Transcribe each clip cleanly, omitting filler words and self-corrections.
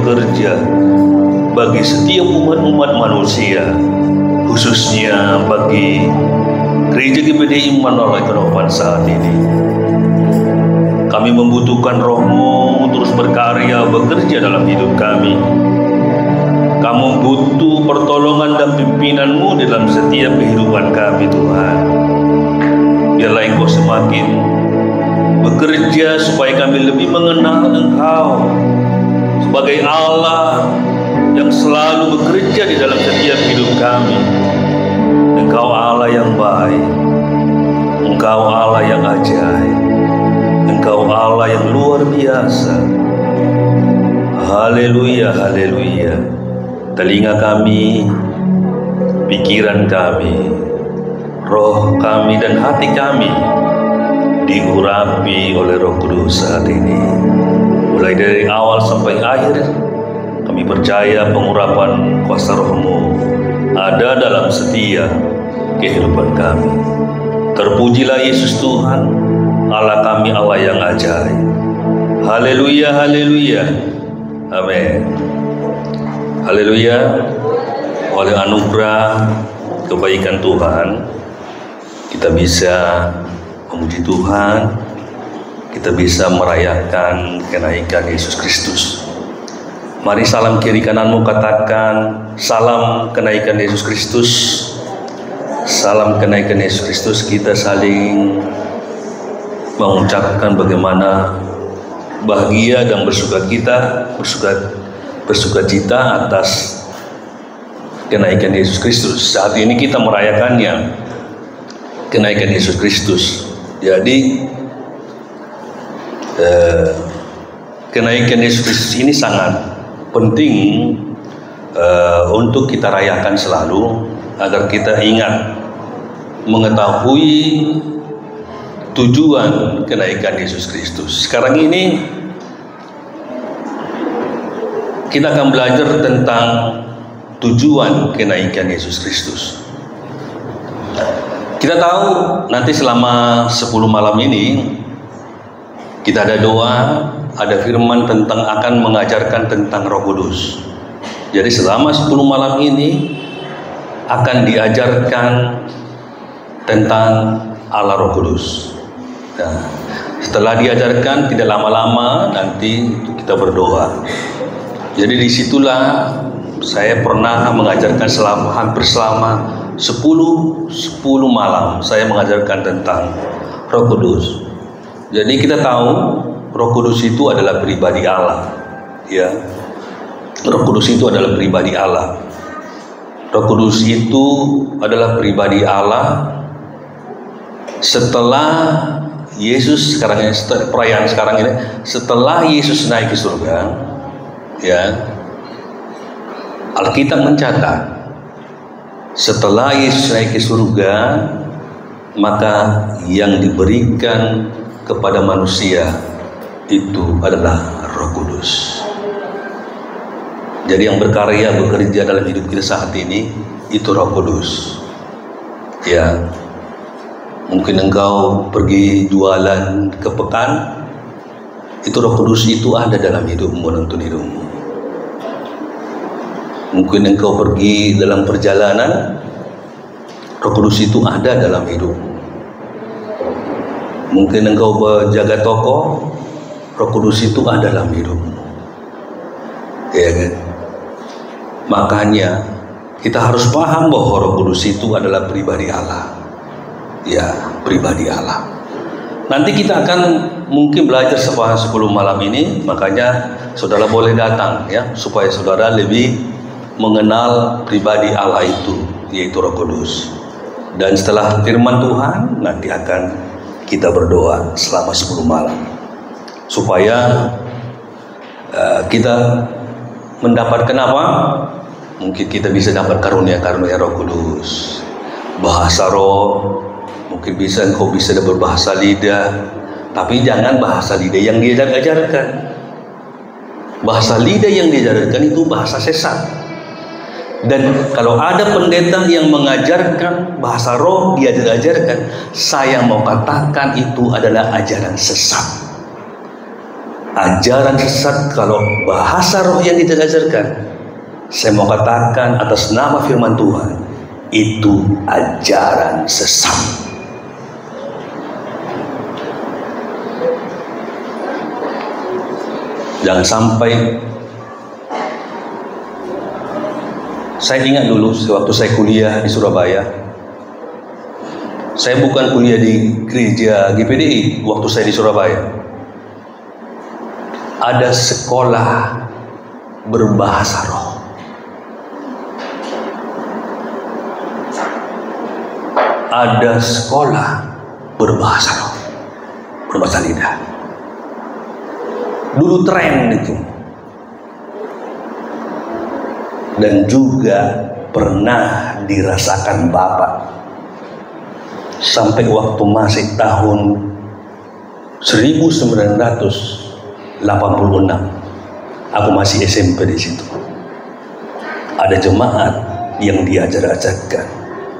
bekerja bagi setiap umat-umat manusia, khususnya bagi Gereja GBD Immanuel Ikonopan saat ini. Kami membutuhkan Roh-Mu terus berkarya bekerja dalam hidup kami. Kamu butuh pertolongan dan pimpinan-Mu dalam setiap kehidupan kami, Tuhan. Biarlah Engkau semakin bekerja supaya kami lebih mengenal Engkau sebagai Allah yang selalu bekerja di dalam setiap hidup kami. Engkau Allah yang baik, Engkau Allah yang ajaib, Engkau Allah yang luar biasa. Haleluya, haleluya. Telinga kami, pikiran kami, roh kami dan hati kami diurapi oleh Roh Kudus saat ini. Mulai dari awal sampai akhir, kami percaya pengurapan kuasa Roh-Mu ada dalam setiap kehidupan kami. Terpujilah Yesus Tuhan, Allah kami, Allah yang ajaib. Haleluya, haleluya. Amin. Haleluya. Oleh anugerah kebaikan Tuhan, kita bisa memuji Tuhan, kita bisa merayakan kenaikan Yesus Kristus. Mari salam kiri kananmu katakan, salam kenaikan Yesus Kristus. Salam kenaikan Yesus Kristus. Kita saling mengucapkan bagaimana bahagia dan bersukacita atas kenaikan Yesus Kristus. Saat ini kita merayakannya, kenaikan Yesus Kristus. Jadi kenaikan Yesus Kristus ini sangat penting untuk kita rayakan selalu, agar kita ingat mengetahui tujuan kenaikan Yesus Kristus. Sekarang ini kita akan belajar tentang tujuan kenaikan Yesus Kristus. Kita tahu nanti selama 10 malam ini kita ada doa, ada firman tentang akan mengajarkan tentang Roh Kudus. Jadi selama 10 malam ini akan diajarkan tentang Allah Roh Kudus. Nah, setelah diajarkan tidak lama-lama nanti kita berdoa. Jadi disitulah saya pernah mengajarkan hampir selama 10 malam saya mengajarkan tentang Roh Kudus. Jadi kita tahu Roh Kudus itu adalah pribadi Allah, ya. Roh Kudus itu adalah pribadi Allah. Roh Kudus itu adalah pribadi Allah setelah Yesus perayaan sekarang ini, setelah Yesus naik ke surga, ya. Alkitab mencatat setelah Yesus naik ke surga, maka yang diberikan kepada manusia itu adalah Roh Kudus. Jadi yang berkarya bekerja dalam hidup kita saat ini itu Roh Kudus. Ya, mungkin engkau pergi jualan ke pekan, itu Roh Kudus itu ada dalam hidupmu, menuntun hidupmu. Mungkin engkau pergi dalam perjalanan, Roh Kudus itu ada dalam hidupmu. Mungkin engkau berjaga toko, Roh Kudus itu ada dalam hidupmu. Ya kan? Makanya kita harus paham bahwa Roh Kudus itu adalah pribadi Allah. Ya, pribadi Allah. Nanti kita akan mungkin belajar selama 10 malam ini, makanya saudara boleh datang ya, supaya saudara lebih mengenal pribadi Allah itu, yaitu Roh Kudus. Dan setelah firman Tuhan, nanti akan kita berdoa selama 10 malam supaya kita mendapatkan apa? Mungkin kita bisa dapat karunia-karunia Roh Kudus, bahasa roh, mungkin engkau bisa berbahasa lidah, tapi jangan bahasa lidah yang diajarkan. Bahasa lidah yang diajarkan itu bahasa sesat. Dan kalau ada pendeta yang mengajarkan bahasa roh diajarkan, saya mau katakan itu adalah ajaran sesat. ajaran sesat kalau bahasa roh yang diajarkan, saya mau katakan atas nama firman Tuhan, itu ajaran sesat. Jangan sampai. Saya ingat dulu waktu saya kuliah di Surabaya, saya bukan kuliah di gereja GPDI waktu saya di Surabaya. Ada sekolah berbahasa roh. Ada sekolah berbahasa roh, berbahasa lidah. Dulu tren itu. Dan juga pernah dirasakan Bapak sampai waktu masih tahun 1986, aku masih SMP di situ. Ada jemaat yang diajar-ajarkan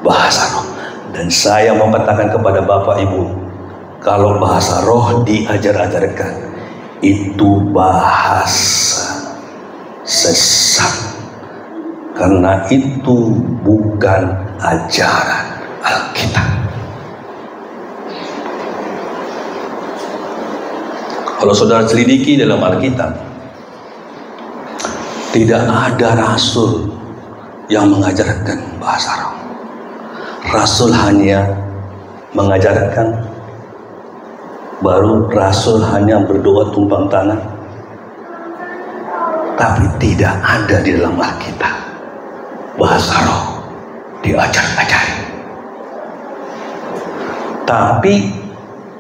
bahasa roh, dan saya mau katakan kepada Bapak Ibu, kalau bahasa roh diajar-ajarkan, itu bahasa sesat, karena itu bukan ajaran Alkitab. Kalau saudara selidiki dalam Alkitab, tidak ada rasul yang mengajarkan bahasa roh. Rasul hanya mengajarkan, baru rasul hanya berdoa tumpang tangan, tapi tidak ada di dalam Alkitab bahasa roh diajar-ajarin. Tapi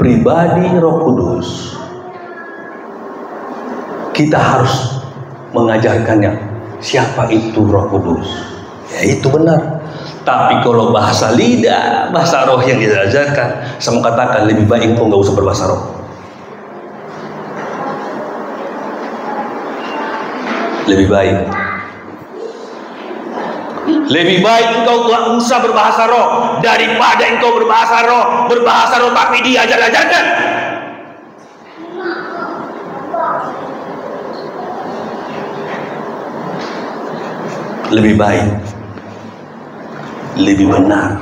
pribadi Roh Kudus, kita harus mengajarkannya. Siapa itu Roh Kudus? Ya, itu benar. Tapi kalau bahasa lidah, bahasa roh yang diajarkan, saya mau katakan lebih baik engkau nggak usah berbahasa roh. Lebih baik engkau nggak usah berbahasa roh daripada engkau berbahasa roh tapi diajar-ajarkan. Lebih baik, lebih benar,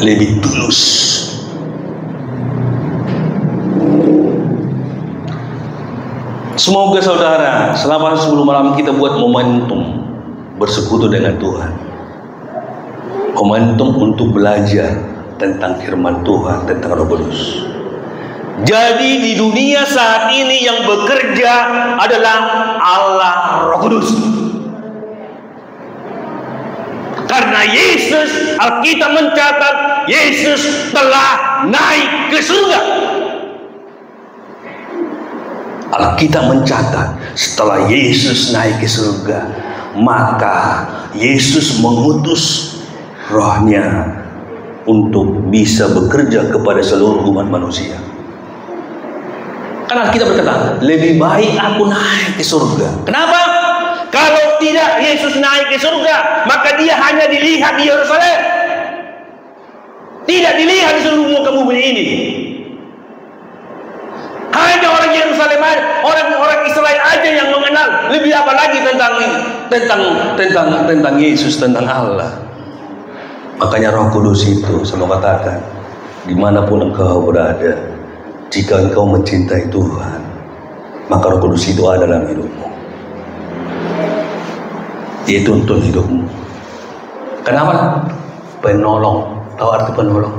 lebih tulus. Semoga saudara selama 10 malam kita buat momentum bersekutu dengan Tuhan, momentum untuk belajar tentang firman Tuhan, tentang Roh Kudus. Jadi di dunia saat ini yang bekerja adalah Allah Roh Kudus. Karena Yesus, Alkitab mencatat, Yesus telah naik ke surga. Alkitab mencatat, setelah Yesus naik ke surga, maka Yesus mengutus rohnya untuk bisa bekerja kepada seluruh umat manusia. Karena Alkitab berkata, lebih baik aku naik ke surga. Kenapa? Kalau tidak Yesus naik ke surga, maka dia hanya dilihat di Yerusalem, tidak dilihat di seluruh muka bumi ini. Hanya orang Yerusalem, orang Israel aja yang mengenal. Lebih apa lagi tentang Yesus, tentang Allah. Makanya Roh Kudus itu, saya mau katakan, dimanapun engkau berada, jika engkau mencintai Tuhan, maka Roh Kudus itu ada dalam hidupmu. Dia tuntun hidupmu. Kenapa? Penolong. Tahu arti penolong?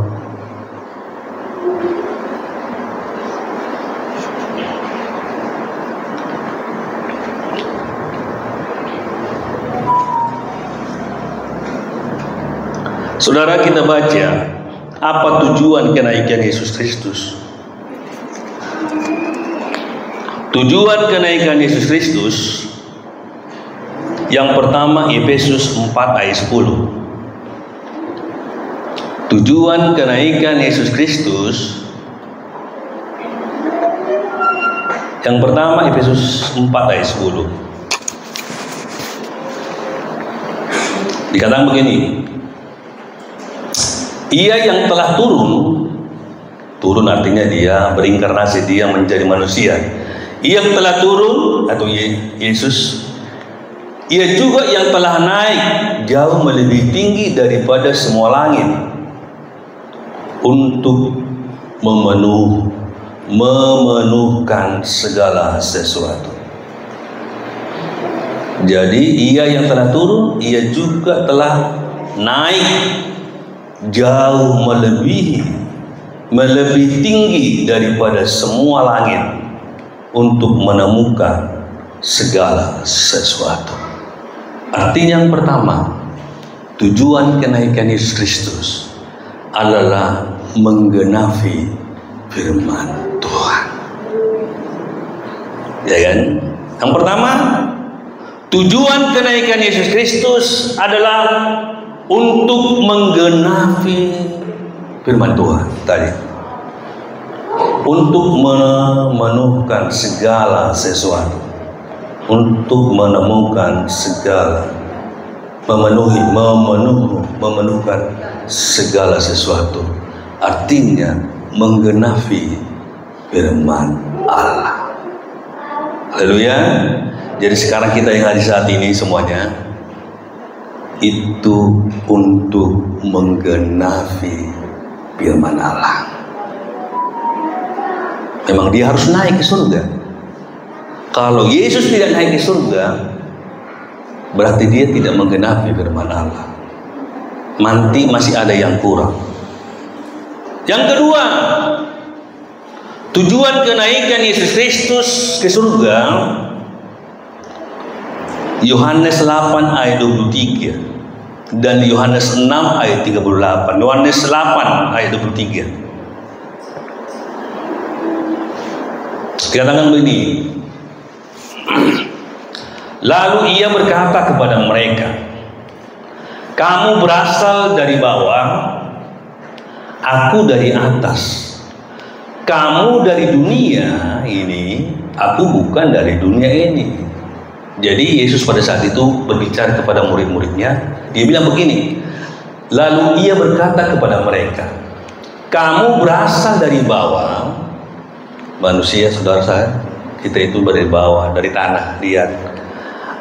Saudara, kita baca apa tujuan kenaikan Yesus Kristus. Tujuan kenaikan Yesus Kristus yang pertama, Efesus 4 ayat 10. Tujuan kenaikan Yesus Kristus yang pertama, Efesus 4 ayat 10. Dikatakan begini, Ia yang telah turun Turun artinya dia berinkarnasi, dia menjadi manusia. Yang telah turun atau Yesus, ia juga yang telah naik jauh melebihi tinggi daripada semua langit untuk memenuhkan segala sesuatu. Jadi ia yang telah turun, ia juga telah naik jauh melebihi tinggi daripada semua langit untuk menemukan segala sesuatu. Artinya yang pertama, tujuan kenaikan Yesus Kristus adalah menggenapi firman Tuhan. Ya kan? Yang pertama, tujuan kenaikan Yesus Kristus adalah untuk menggenapi firman Tuhan tadi. Untuk memenuhkan segala sesuatu. Untuk menemukan segala, memenuhkan segala sesuatu. Artinya menggenapi firman Allah. Haleluya. Jadi sekarang kita yang hari saat ini semuanya itu untuk menggenapi firman Allah. Memang dia harus naik ke surga. Kalau Yesus tidak naik ke surga, berarti dia tidak menggenapi firman Allah. Masih ada yang kurang. Yang kedua, tujuan kenaikan Yesus Kristus ke surga, Yohanes 8 ayat 23 dan Yohanes 6 ayat 38. Yohanes 8 ayat 23. Dikatakan begini, lalu ia berkata kepada mereka, kamu berasal dari bawah, aku dari atas. Kamu dari dunia ini, aku bukan dari dunia ini. Jadi Yesus pada saat itu berbicara kepada murid-muridnya. Dia bilang begini, lalu ia berkata kepada mereka, kamu berasal dari bawah. Manusia, saudara saya, kita itu dari bawah, dari tanah liat.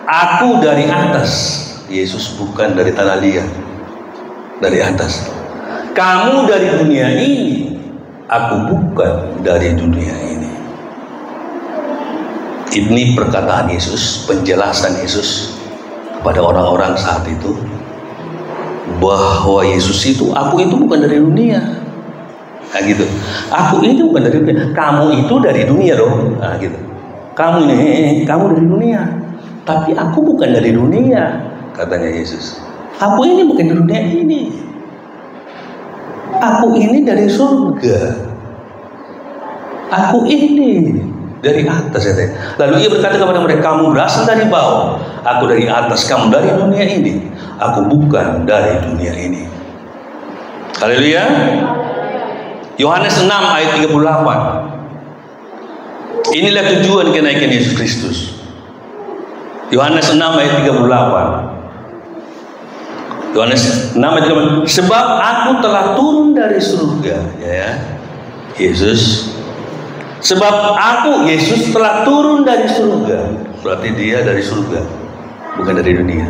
Aku dari atas. Yesus bukan dari tanah liat, dari atas. Kamu dari dunia ini, aku bukan dari dunia ini. Ini perkataan Yesus, penjelasan Yesus kepada orang-orang saat itu bahwa Yesus itu, aku itu bukan dari dunia. Nah gitu. Aku ini bukan dari dunia. Kamu itu dari dunia loh. Nah gitu. Kamu dari dunia. Tapi aku bukan dari dunia, katanya Yesus. Aku ini bukan dari dunia ini. Aku ini dari surga. Aku ini dari atas. Lalu ia berkata kepada mereka, kamu berasal dari bawah, aku dari atas. Kamu dari dunia ini, aku bukan dari dunia ini. Haleluya. Yohanes 6 ayat 38. Inilah tujuan kenaikan Yesus Kristus. Yohanes 6 ayat 38. Yohanes 6 ayat 38. Sebab aku telah turun dari surga, ya. Yesus. Sebab aku, Yesus telah turun dari surga. Berarti dia dari surga, bukan dari dunia.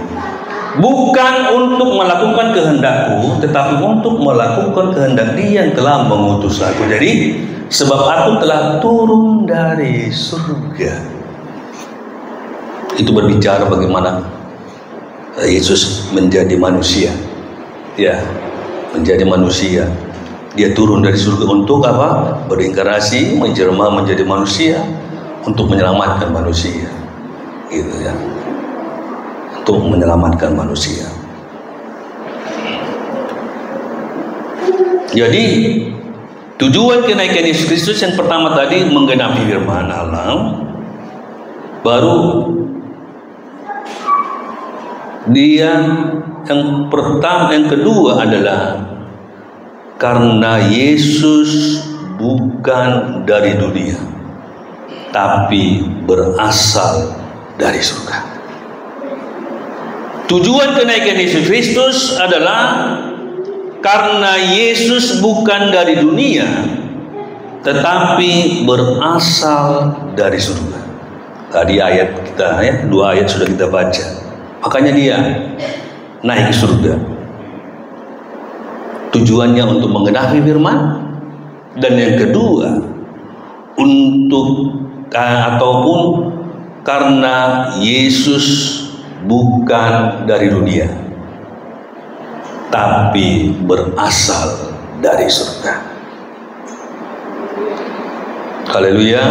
Bukan untuk melakukan kehendakku, tetapi untuk melakukan kehendak Dia yang telah mengutus aku. Jadi, sebab aku telah turun dari surga. Itu berbicara bagaimana Yesus menjadi manusia. Ya, menjadi manusia. Dia turun dari surga untuk apa? Berinkarnasi, menjelma menjadi manusia untuk menyelamatkan manusia. Gitu ya. Untuk menyelamatkan manusia. Jadi tujuan kenaikan Yesus Kristus yang pertama tadi menggenapi firman Allah. Baru dia yang pertama, yang kedua adalah karena Yesus bukan dari dunia, tapi berasal dari surga. Tujuan kenaikan Yesus Kristus adalah karena Yesus bukan dari dunia, tetapi berasal dari surga. Tadi ayat kita ya, 2 ayat sudah kita baca. Makanya dia naik ke surga. Tujuannya untuk mengenapi firman, dan yang kedua untuk ataupun karena Yesus bukan dari dunia, tapi berasal dari surga. Haleluya.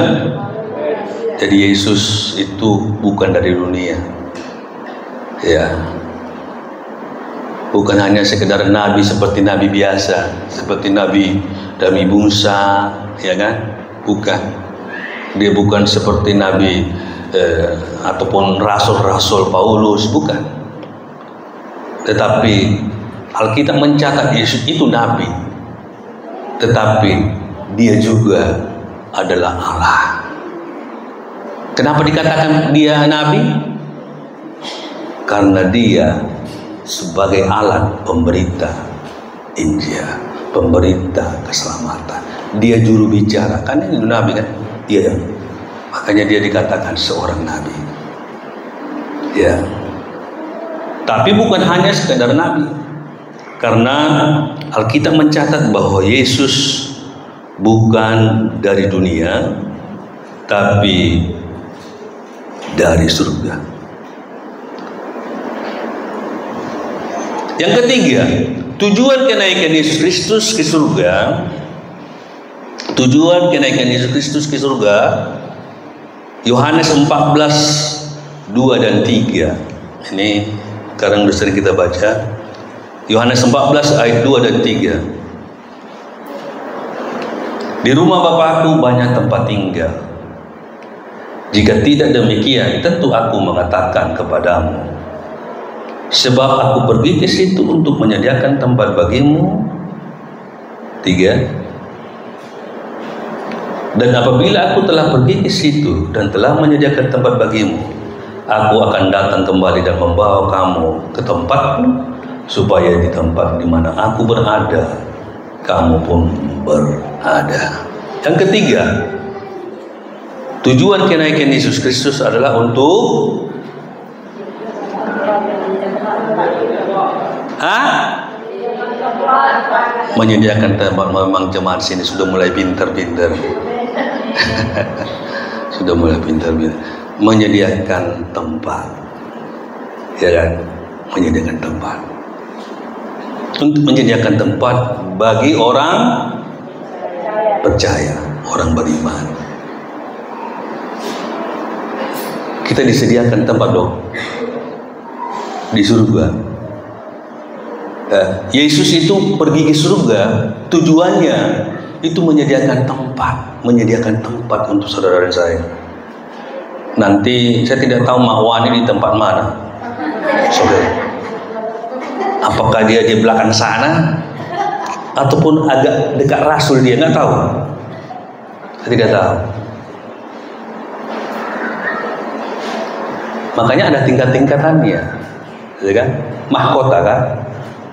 Jadi Yesus itu bukan dari dunia, ya, bukan hanya sekedar nabi seperti nabi biasa, seperti nabi Musa, ya kan? Bukan. Dia bukan seperti nabi ataupun rasul-rasul Paulus, bukan. Tetapi Alkitab mencatat Yesus itu nabi, tetapi dia juga adalah Allah. Kenapa dikatakan dia nabi? Karena dia sebagai alat pemberita Injil, pemberita keselamatan. Dia juru bicara, kan ini nabi kan? Iya. Makanya dia dikatakan seorang nabi. Ya. Tapi bukan hanya sekedar nabi. Karena Alkitab mencatat bahwa Yesus bukan dari dunia, tapi dari surga. Yang ketiga, tujuan kenaikan Yesus Kristus ke surga. Tujuan kenaikan Yesus Kristus ke surga, Yohanes 14:2 dan 3. Ini sekarang sudah sering kita baca. Yohanes 14 ayat 2 dan 3. Di rumah Bapakku banyak tempat tinggal. Jika tidak demikian, tentu aku mengatakan kepadamu. Sebab aku pergi ke situ untuk menyediakan tempat bagimu. 3. Dan apabila aku telah pergi ke situ dan telah menyediakan tempat bagimu, aku akan datang kembali dan membawa kamu ke tempatmu, supaya di tempat di mana aku berada, kamu pun berada. Yang ketiga, tujuan kenaikan Yesus Kristus adalah untuk menyediakan tempat. Memang jemaat sini sudah mulai pintar-pintar. Sudah mulai pintar-pintar. Menyediakan tempat, ya kan? Menyediakan tempat. Untuk menyediakan tempat bagi orang percaya, orang beriman. Kita disediakan tempat dong di surga. Yesus itu pergi ke surga, tujuannya itu menyediakan tempat untuk saudara dan saya. Nanti saya tidak tahu Mak Wani di tempat mana, saudara. Apakah dia di belakang sana ataupun agak dekat Rasul, dia nggak tahu. Saya tidak tahu. Makanya ada tingkat-tingkatannya, ya kan? Mahkota kan?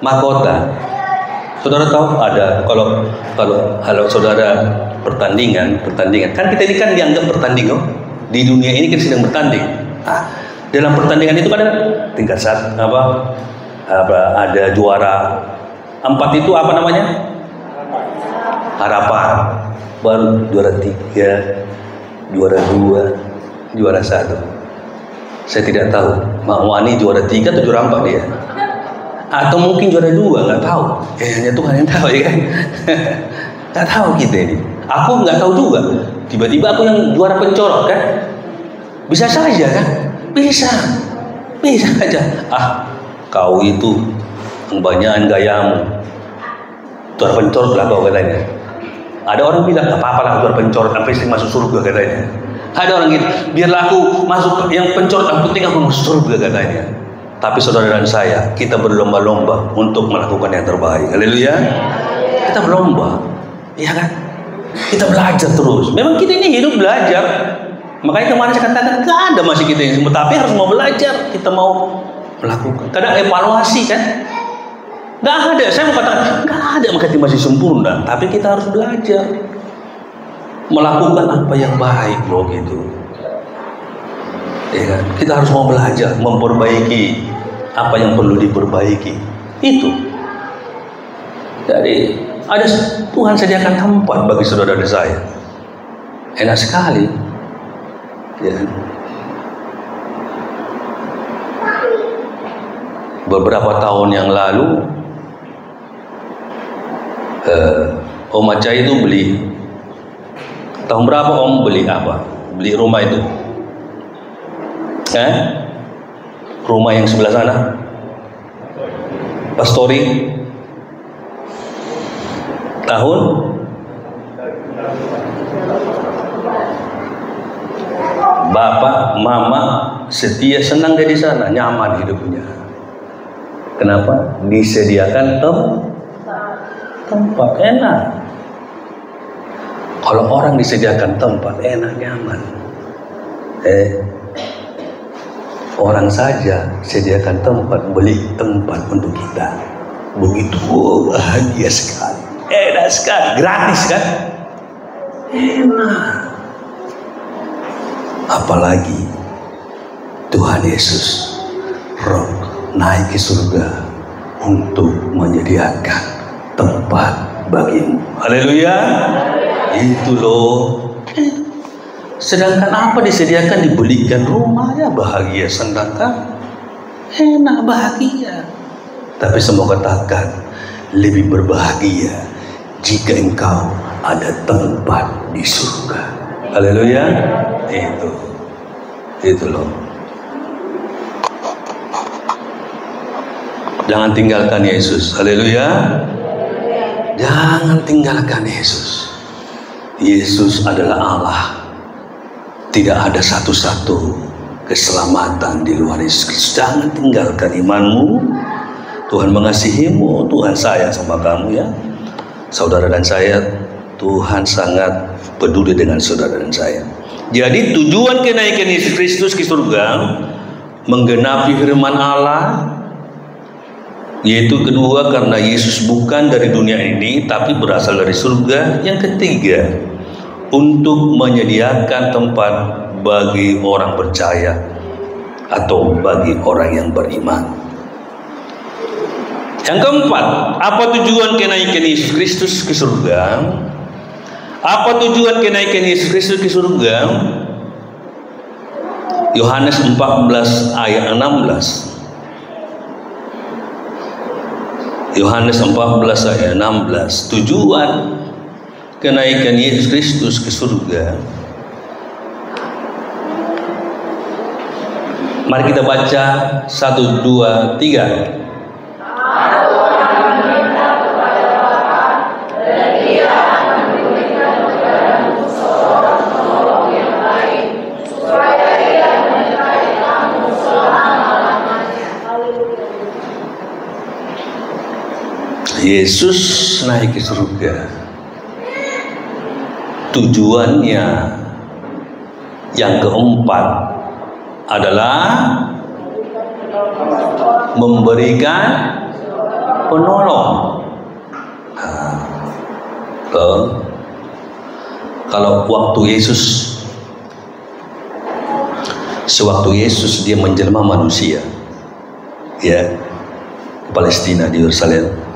Mahkota. Saudara tahu ada kalau saudara pertandingan kan, kita ini kan dianggap pertandingan di dunia ini, kita sedang bertanding. Dalam pertandingan itu kan ada tingkat ada juara 4 itu apa namanya? Harapan. Baru juara 3, juara 2, juara 1. Saya tidak tahu Mak Wani juara 3 atau juara 4 dia, atau mungkin juara 2, nggak tahu. Hanya Tuhan yang tahu, ya kan? Nggak tahu kita ini. Aku nggak tahu juga. Tiba-tiba aku yang juara pencorot kan? Bisa saja kan? Bisa aja. Kau itu kebanyakan gayamu. Juara pencorot lah kau, katanya. Ada orang bilang, gak apa-apa lah juara pencorot, sampai sering masuk surga, katanya. Ada orang gitu, biarlah aku masuk yang pencorot, yang penting aku masuk surga, katanya. Tapi saudara dan saya, kita berlomba-lomba untuk melakukan yang terbaik. Haleluya. Kita berlomba, iya kan? Kita belajar terus. Memang kita ini hidup belajar. Makanya kemarin saya katakan, gak ada masih kita ini, tapi harus mau belajar. Kita mau melakukan. Kadang evaluasi kan, nggak ada. Saya mau katakan nggak ada, maka kita masih sempurna. Tapi kita harus belajar. melakukan apa yang baik loh gitu. Ya kan? Kita harus mau belajar memperbaiki apa yang perlu diperbaiki. Itu. Jadi ada Tuhan sediakan tempat bagi saudara dan saya. Enak sekali. Ya. Beberapa tahun yang lalu Om Acah itu beli. Tahun berapa Om beli apa? Beli rumah itu? Rumah yang sebelah sana? Pastori? Tahun? Bapak, mama setia, senang dia di sana, nyaman hidupnya. Kenapa? Disediakan tempat enak. Kalau orang disediakan tempat enak, nyaman. Orang saja sediakan tempat, beli tempat untuk kita. Begitu bahagia sekali. Enak sekali, gratis kan? Enak. Apalagi Tuhan Yesus roh naik ke surga untuk menyediakan tempat bagimu. Haleluya. Itu loh. Sedangkan apa disediakan, dibelikan rumahnya, bahagia, sedangkan enak, bahagia. Tapi semua katakan lebih berbahagia jika engkau ada tempat di surga. Haleluya. Itu loh. Jangan tinggalkan Yesus. Haleluya. Jangan tinggalkan Yesus. Yesus adalah Allah. Tidak ada satu-satu keselamatan di luar Yesus. Jangan tinggalkan imanmu. Tuhan mengasihimu. Tuhan sayang sama kamu ya. Saudara dan saya, Tuhan sangat peduli dengan saudara dan saya. Jadi tujuan kenaikan Yesus Kristus ke surga menggenapi firman Allah, yaitu kedua karena Yesus bukan dari dunia ini tapi berasal dari surga. Yang ketiga, untuk menyediakan tempat bagi orang percaya atau bagi orang yang beriman. Yang keempat, apa tujuan kenaikan Yesus Kristus ke surga? Apa tujuan kenaikan Yesus Kristus ke surga? Yohanes 14 ayat 16. Yohanes 14 ayat 16. Tujuan kenaikan Yesus Kristus ke surga. Mari kita baca 1, 2, 3. Yesus naik ke surga. Tujuannya yang keempat adalah memberikan penolong. Kalau waktu Yesus, sewaktu Yesus dia menjelma manusia, ya, ke Palestina di Yerusalem,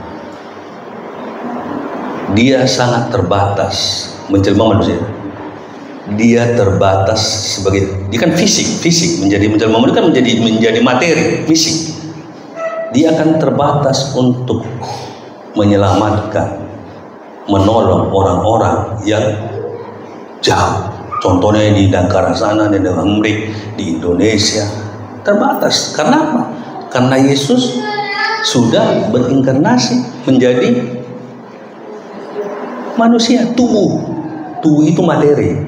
dia sangat terbatas menjelma manusia. Dia terbatas sebagai, dia kan fisik menjadi menjelma manusia kan menjadi materi fisik. Dia akan terbatas untuk menyelamatkan, menolong orang-orang yang jauh. Contohnya di Dangkara sana, di Amrik, di Indonesia, terbatas. Karena apa? Karena Yesus sudah berinkarnasi menjadi manusia, tubuh itu materi,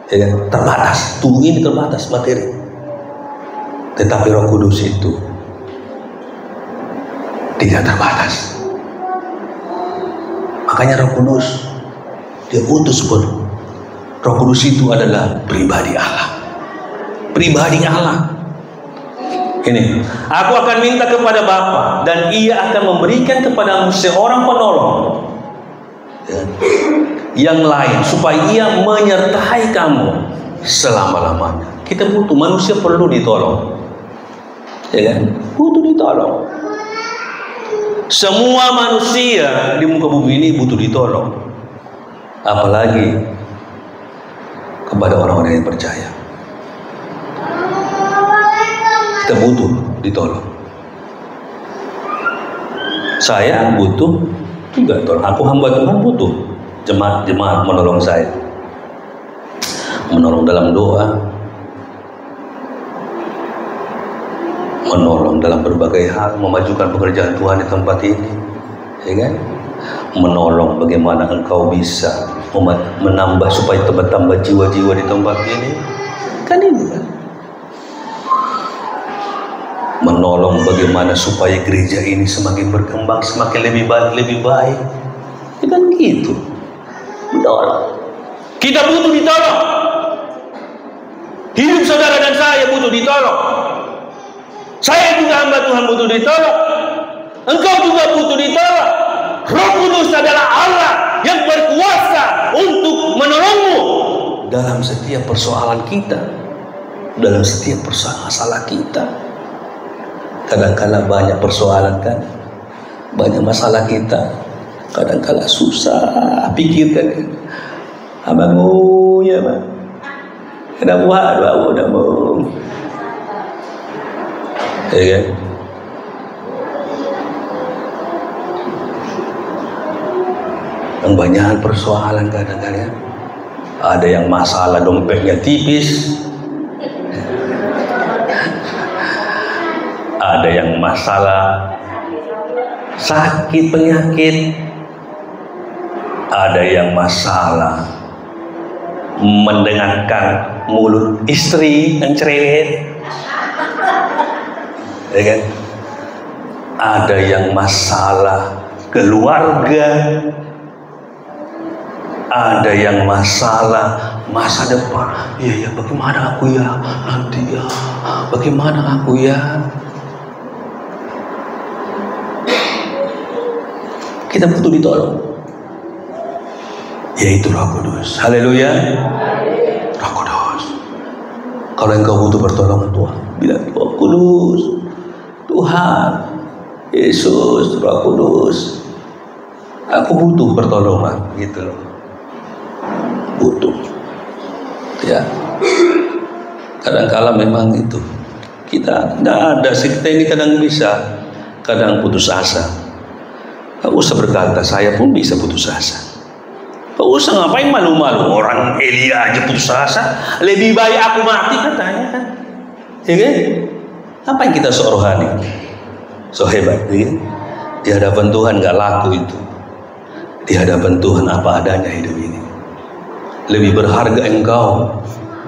ya, terbatas. Tubuh ini terbatas materi. Tetapi Roh Kudus itu tidak terbatas. Makanya Roh Kudus dia utus pun. Roh Kudus itu adalah pribadi Allah. Pribadi Allah. Ini, aku akan minta kepada Bapa dan Ia akan memberikan kepadamu seorang penolong. Ya. yang lain supaya ia menyertai kamu selama-lamanya. Kita butuh, manusia perlu ditolong, ya kan? Butuh ditolong. Semua manusia di muka bumi ini butuh ditolong, apalagi kepada orang-orang yang percaya. Kita butuh ditolong. Saya butuh juga tolong. Aku hamba Tuhan butuh jemaat menolong saya, menolong dalam doa, menolong dalam berbagai hal, memajukan pekerjaan Tuhan di tempat ini, ya kan? Menolong bagaimana engkau bisa menambah supaya tambah jiwa-jiwa di tempat ini, kan ini kan? Menolong bagaimana supaya gereja ini semakin berkembang, semakin lebih baik, ya kan gitu. Menolong. Kita butuh ditolong. Hidup saudara dan saya butuh ditolong. Saya juga hamba Tuhan butuh ditolong. Engkau juga butuh ditolong. Roh Kudus adalah Allah yang berkuasa untuk menolongmu dalam setiap persoalan kita, dalam setiap masalah kita. Kadang-kala banyak persoalan kan, banyak masalah kita. Kadang-kala susah pikirkan. Abang, ya bang, kenapa buat udah mau? Ya kan? Yang banyak persoalan kadang-kadang. Ada yang masalah dompetnya tipis, ada yang masalah sakit penyakit, ada yang masalah mendengarkan mulut istri yang cerewet, ya kan? Ada yang masalah keluarga, ada yang masalah masa depan. Ya bagaimana aku ya nanti ya, bagaimana aku ya. Kita butuh ditolong, yaitu Roh Kudus. Haleluya. Roh Kudus. Kalau engkau butuh pertolongan Tuhan, bilang Roh Kudus, Tuhan Yesus, Roh Kudus, aku butuh pertolongan, gitu loh. Butuh. Ya. Kadang-kala memang itu. Kita tidak ada sih, kita ini kadang bisa, kadang putus asa. Gak usah berkata, saya pun bisa putus asa. Gak usah ngapain malu-malu. Orang Elia aja putus asa. Lebih baik aku mati katanya kan. Ya kan? Apa yang kita sok rohani? So hebat, ya kan? Di hadapan Tuhan gak laku itu. Di hadapan Tuhan apa adanya hidup ini. Lebih berharga engkau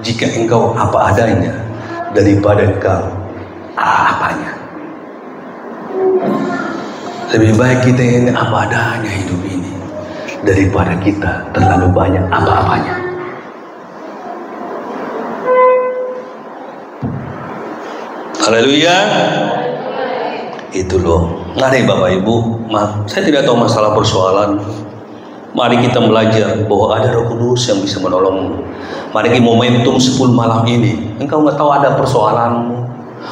jika engkau apa adanya daripada engkau apanya. Lebih baik kita ini apa adanya hidup ini daripada kita terlalu banyak apa-apanya. Haleluya. Itu loh. Mari Bapak Ibu, saya tidak tahu masalah persoalan. Mari kita belajar bahwa ada Roh Kudus yang bisa menolongmu. Mari momentum 10 malam ini. Engkau nggak tahu ada persoalanmu,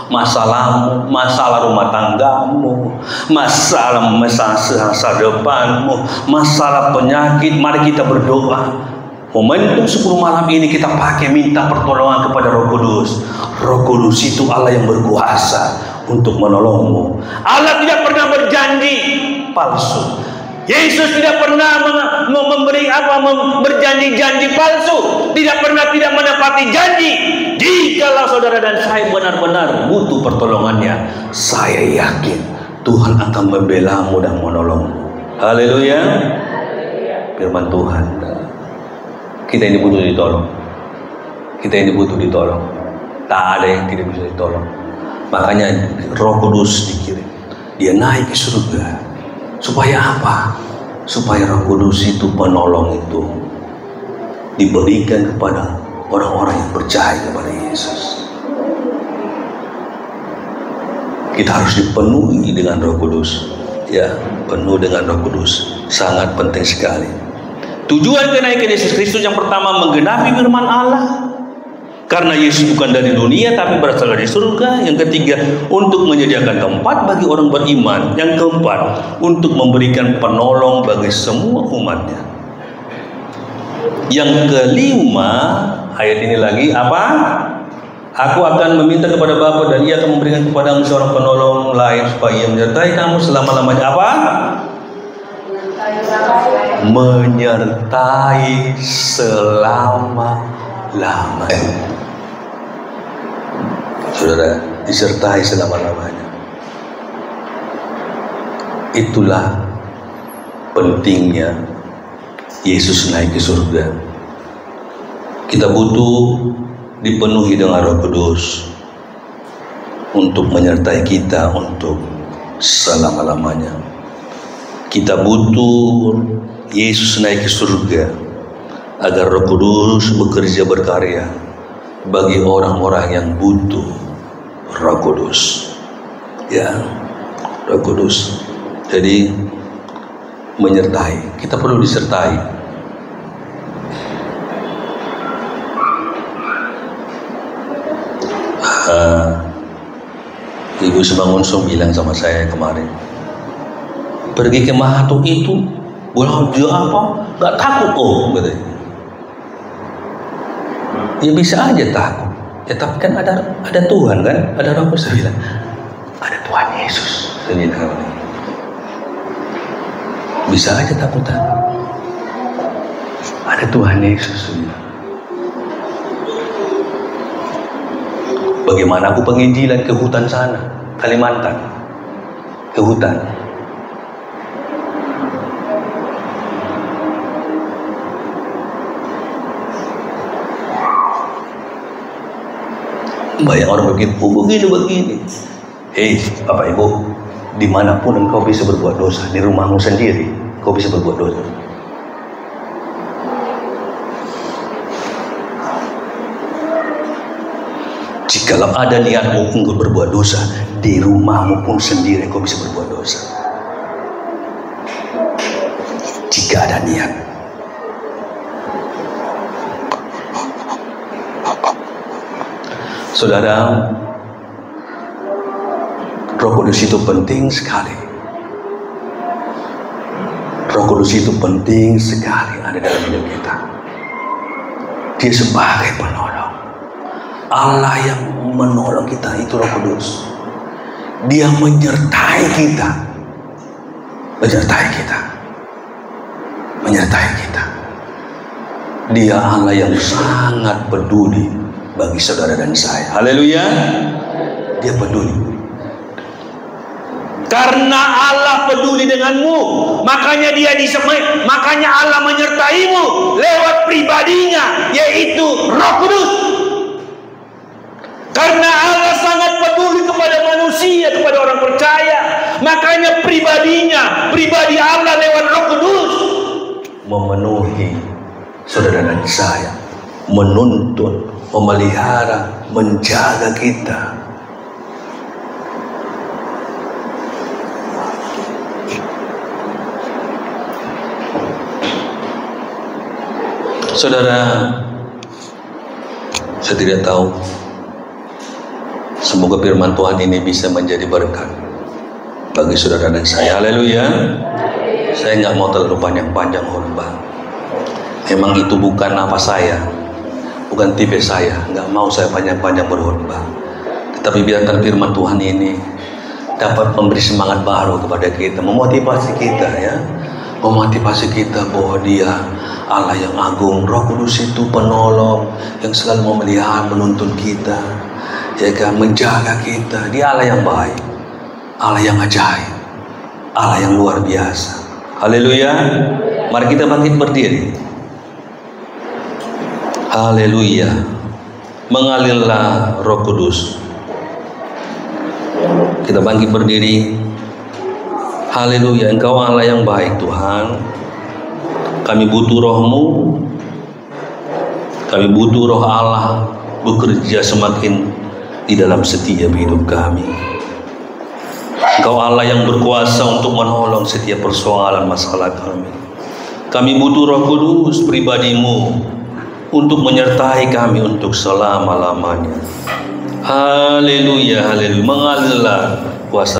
masalahmu, masalah rumah tanggamu, masalah masa depanmu, masalah penyakit. Mari kita berdoa. Momentum 10 malam ini kita pakai minta pertolongan kepada Roh Kudus. Roh Kudus itu Allah yang berkuasa untuk menolongmu. Allah tidak pernah berjanji palsu. Yesus tidak pernah berjanji-janji palsu, tidak pernah tidak menepati janji. Jikalau saudara dan saya benar-benar butuh pertolongannya, saya yakin Tuhan akan membelamu dan menolongmu. Haleluya. Firman Tuhan. Kita ini butuh ditolong. Kita ini butuh ditolong. Tak ada yang tidak bisa ditolong. Makanya Roh Kudus dikirim. Dia naik ke surga. Supaya apa? Supaya Roh Kudus itu, penolong itu, diberikan kepada orang-orang yang percaya kepada Yesus. Kita harus dipenuhi dengan Roh Kudus. Ya, penuh dengan Roh Kudus. Sangat penting sekali. Tujuan kenaikan Yesus Kristus yang pertama menggenapi firman Allah. Karena Yesus bukan dari dunia tapi berasal dari surga. Yang ketiga, untuk menyediakan tempat bagi orang beriman. Yang keempat, untuk memberikan penolong bagi semua umatnya. Yang kelima, ayat ini lagi apa? Aku akan meminta kepada Bapa dan Ia akan memberikan kepadamu seorang penolong lain supaya Ia menyertai kamu selama-lamanya. Apa? Menyertai selama-lamanya. Saudara, disertai selama-lamanya. Itulah pentingnya Yesus naik ke surga. Kita butuh dipenuhi dengan Roh Kudus untuk menyertai kita untuk selama-lamanya. Kita butuh Yesus naik ke surga agar Roh Kudus bekerja berkarya bagi orang-orang yang butuh Roh Kudus. Ya, Roh Kudus. Jadi menyertai, kita perlu disertai. Ibu Sebangunsum bilang sama saya kemarin, pergi ke Mahathir itu, bulan dia apa? Gak takut katanya. Ya bisa aja takut. Ya tapi kan ada Tuhan kan, ada Roh Kudus. Saya bilang, ada Tuhan Yesus. Saya bilang, bisa aja takut. Ada Tuhan Yesus. Bagaimana aku penginjilan ke hutan sana, Kalimantan, ke hutan. Banyak orang begini. Hei, Bapak Ibu, dimanapun engkau bisa berbuat dosa, di rumahmu sendiri, kau bisa berbuat dosa. Jikalau ada niatmu untuk berbuat dosa, di rumahmu pun sendiri kau bisa berbuat dosa. Jika ada niat. Saudara, Roh Kudus itu penting sekali. Roh Kudus itu penting sekali ada dalam hidup kita. Dia sebagai penolong. Allah yang menolong kita itu Roh Kudus. Dia menyertai kita. Menyertai kita. Dia Allah yang sangat peduli bagi saudara dan saya. Haleluya. Dia peduli. Karena Allah peduli denganmu, makanya makanya Allah menyertaimu lewat pribadinya, yaitu Roh Kudus. Karena Allah sangat peduli kepada manusia, kepada orang percaya, makanya pribadi Allah lewat Roh Kudus memenuhi saudara dan saya, menuntun, memelihara, menjaga kita. Saudara, saya tidak tahu. Semoga firman Tuhan ini bisa menjadi berkat bagi saudara dan saya. Haleluya. Saya nggak mau terlalu panjang-panjang khotbah. Memang itu bukan apa saya, bukan tipe saya. Nggak mau saya panjang-panjang berkhotbah. Tetapi biarkan firman Tuhan ini dapat memberi semangat baru kepada kita, memotivasi kita ya. Memotivasi kita bahwa Dia Allah yang agung. Roh Kudus itu penolong yang selalu memelihara, menuntun kita, ya kan, menjaga kita. Dia Allah yang baik, Allah yang ajaib, Allah yang luar biasa. Haleluya. Mari kita bangkit berdiri. Haleluya. Mengalirlah Roh Kudus. Kita bangkit berdiri. Haleluya. Engkau Allah yang baik Tuhan. Kami butuh Roh-Mu. Kami butuh Roh Allah bekerja semakin di dalam setiap hidup kami. Engkau Allah yang berkuasa untuk menolong setiap persoalan masalah kami. Kami butuh Roh Kudus pribadimu untuk menyertai kami untuk selama-lamanya. Haleluya, haleluya. Mengalirlah kuasa